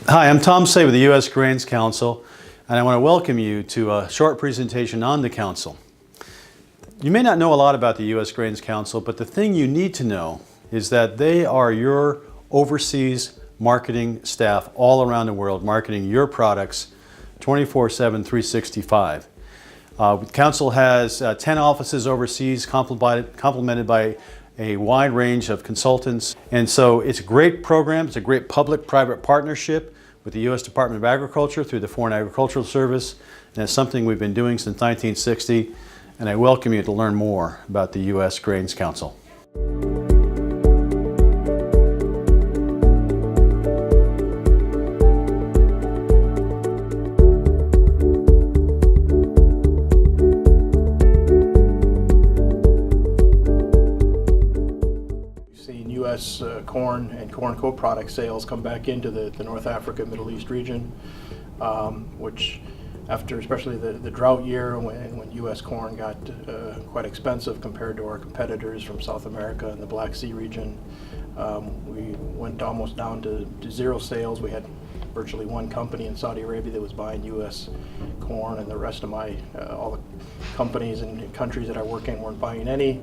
Hi, I'm Tom Sleight with the U.S. Grains Council, and I want to welcome you to a short presentation on the Council. You may not know a lot about the U.S. Grains Council, but the thing you need to know is that they are your overseas marketing staff all around the world, marketing your products 24/7, 365. The Council has 10 offices overseas, complemented by a wide range of consultants. And so it's a great program. It's a great public-private partnership with the U.S. Department of Agriculture through the Foreign Agricultural Service. And it's something we've been doing since 1960. And I welcome you to learn more about the U.S. Grains Council. U.S. corn and corn co-product sales come back into the North Africa, Middle East region, which after especially the drought year when U.S. corn got quite expensive compared to our competitors from South America and the Black Sea region, we went almost down to zero sales. We had virtually one company in Saudi Arabia that was buying U.S. corn, and the rest of all the companies and countries that I work in weren't buying any.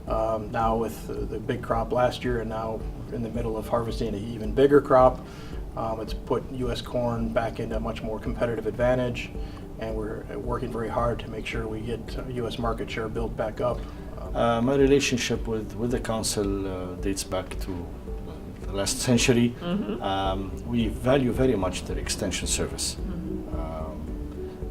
Now with the big crop last year and now in the middle of harvesting an even bigger crop, it's put U.S. corn back into a much more competitive advantage, and we're working very hard to make sure we get U.S. market share built back up. My relationship with the Council dates back to the last century. We value very much their extension service.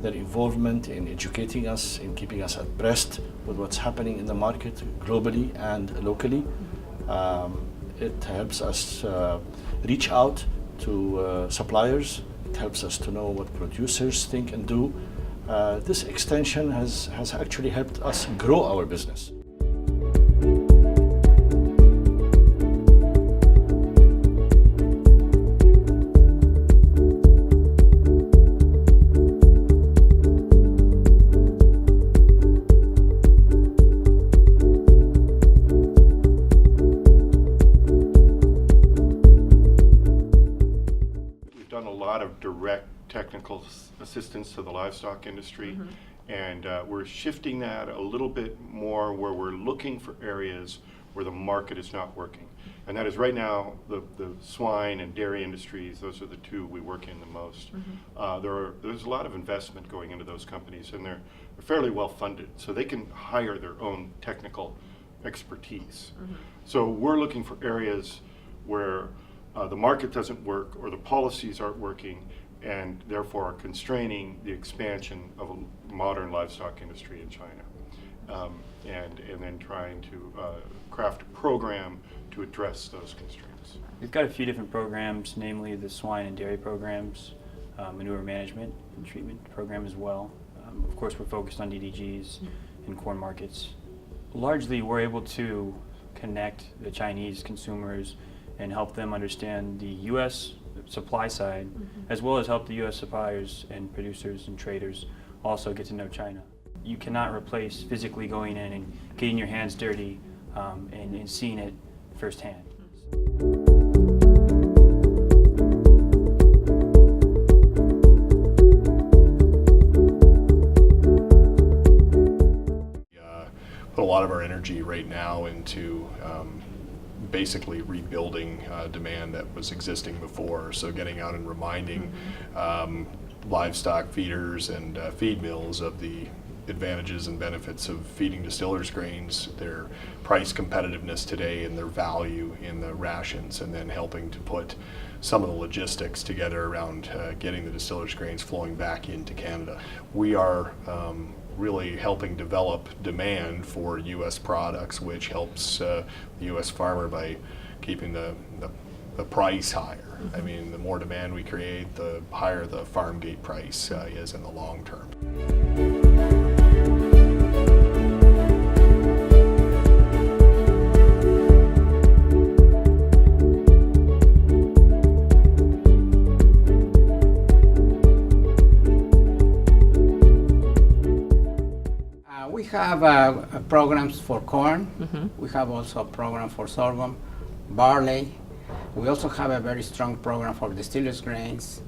Their involvement in educating us, in keeping us abreast with what's happening in the market globally and locally. It helps us reach out to suppliers. It helps us to know what producers think and do. This extension has actually helped us grow our business. Of direct technical assistance to the livestock industry, and we're shifting that a little bit more where we're looking for areas where the market is not working, and that is right now the swine and dairy industries. Those are the two we work in the most. There's a lot of investment going into those companies, and they're fairly well funded, so they can hire their own technical expertise. So we're looking for areas where the market doesn't work or the policies aren't working, and therefore are constraining the expansion of a modern livestock industry in China, and then trying to craft a program to address those constraints. We've got a few different programs, namely the swine and dairy programs, manure management and treatment program as well. Of course, we're focused on DDGs and corn markets. Largely, we're able to connect the Chinese consumers and help them understand the U.S. supply side, as well as help the U.S. suppliers and producers and traders also get to know China. You cannot replace physically going in and getting your hands dirty and seeing it firsthand. Put a lot of our energy right now into basically rebuilding demand that was existing before. So getting out and reminding livestock feeders and feed mills of the advantages and benefits of feeding distillers grains, their price competitiveness today and their value in the rations, and then helping to put some of the logistics together around getting the distillers grains flowing back into Canada. We are really helping develop demand for U.S. products, which helps the U.S. farmer by keeping the price higher. I mean, the more demand we create, the higher the farm gate price is in the long term. We have programs for corn. We have also a program for sorghum, barley, We also have a very strong program for distillers grains,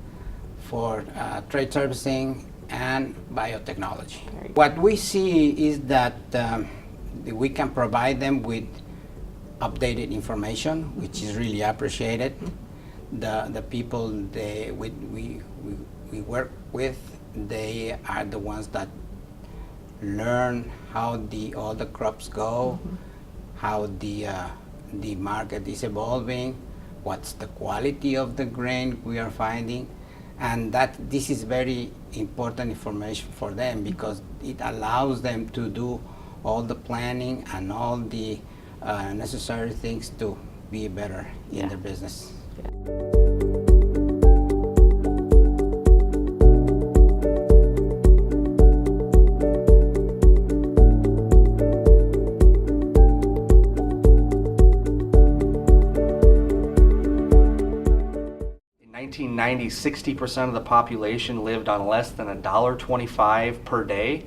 for trade servicing, and biotechnology. What we see is that we can provide them with updated information, which is really appreciated. The people we work with, they are the ones that learn how all the crops go, how the market is evolving, what's the quality of the grain we are finding, and this is very important information for them because it allows them to do all the planning and all the necessary things to be better in their business. In 1990, 60% of the population lived on less than $1.25 per day.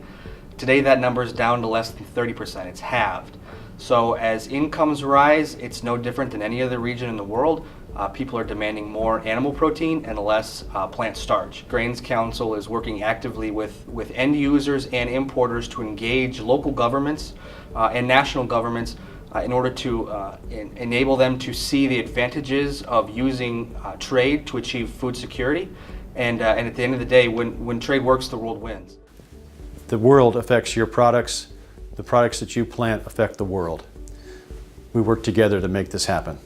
Today that number is down to less than 30%. It's halved. So as incomes rise, it's no different than any other region in the world. People are demanding more animal protein and less plant starch. Grains Council is working actively with end users and importers to engage local governments and national governments in order to enable them to see the advantages of using trade to achieve food security. And at the end of the day, when trade works, the world wins. The world affects your products. The products that you plant affect the world. We work together to make this happen.